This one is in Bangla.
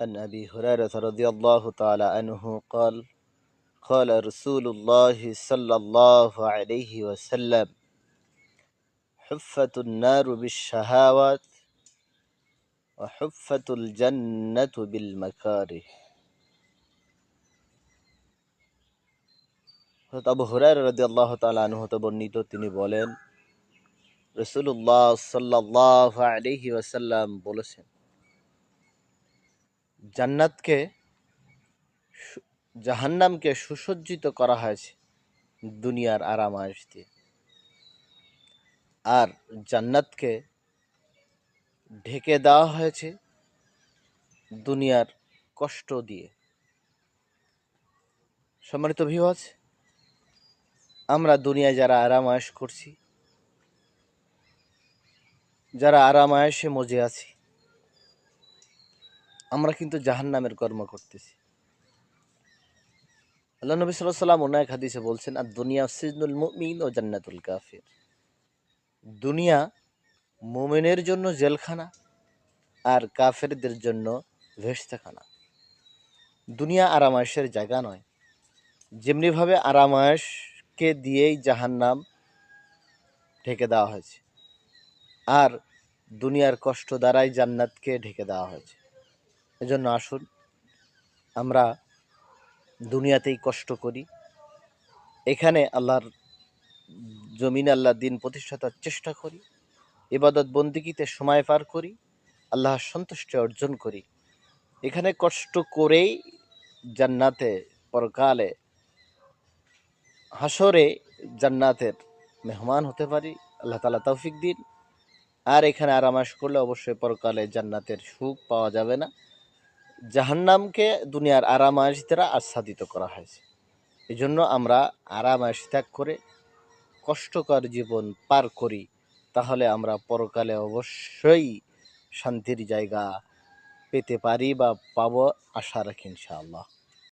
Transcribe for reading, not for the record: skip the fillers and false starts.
عن أبي هريرة رضي الله تعالى عنه قال قال رسول الله صلى الله عليه وسلم حفت النار بالشهوات وحفت الجنة بالمكاره। হযরত আবু হুরায়রা রাদিয়াল্লাহু তাআলা আনহু হতে বর্ণিত, তিনি বলেন, রাসূলুল্লাহ সাল্লাল্লাহু আলাইহি ওয়াসাল্লাম বলেছেন, জান্নাতকে জাহান্নামকে সুসজ্জিত করা হয়েছে দুনিয়ার আরাম আয়েশ দিয়ে, আর জান্নাতকে ঢেকে দেওয়া হয়েছে দুনিয়ার কষ্ট দিয়ে। সম্মানিত ভিউয়ার্স, আমরা দুনিয়ায় যারা আরাম আয়েশ করছি, যারা আরাম আয়েশে মজে আছি, আমরা কিন্তু জাহান্নামের কর্ম করতেছি। আল্লাহ নবী সাল্লাল্লাহু আলাইহি ওয়াসাল্লাম অন্য এক হাদিসে বলছেন, আর দুনিয়া সিজনুল মুমিন ও জান্নাতুল কাফির। দুনিয়া মুমিনের জন্য জেলখানা আর কাফেরদের জন্য ভেস্তাখানা। দুনিয়া আরামায়েশের জায়গা নয়। যেমনিভাবে আরামায়েশকে দিয়েই জাহান্নাম ঢেকে দেওয়া হয়েছে, আর দুনিয়ার কষ্ট দ্বারাই জান্নাতকে ঢেকে দেওয়া হয়েছে। এজন্য আসুন আমরা দুনিয়াতেই কষ্ট করি, এখানে আল্লাহর জমিনে আল্লাহর দ্বীন প্রতিষ্ঠাতার চেষ্টা করি, ইবাদত বন্দেগীতে সময় পার করি, আল্লাহর সন্তুষ্টি অর্জন করি। এখানে কষ্ট করেই জান্নাতে পরকালে হাসরে জান্নাতের মেহমান হতে পারি। আল্লাহ তাআলা তৌফিক দিন। আর এখানে আরামাশ করলে অবশ্যই পরকালে জান্নাতের সুখ পাওয়া যাবে না। জাহান্নামকে দুনিয়ার আরামাশ দ্বারা আচ্ছাদিত করা হয়েছে। এই জন্য আমরা আরামাশ ত্যাগ করে কষ্টকর জীবন পার করি, তাহলে আমরা পরকালে অবশ্যই শান্তির জায়গা পেতে পারি বা পাবো, আশা রাখি ইনশাআল্লাহ।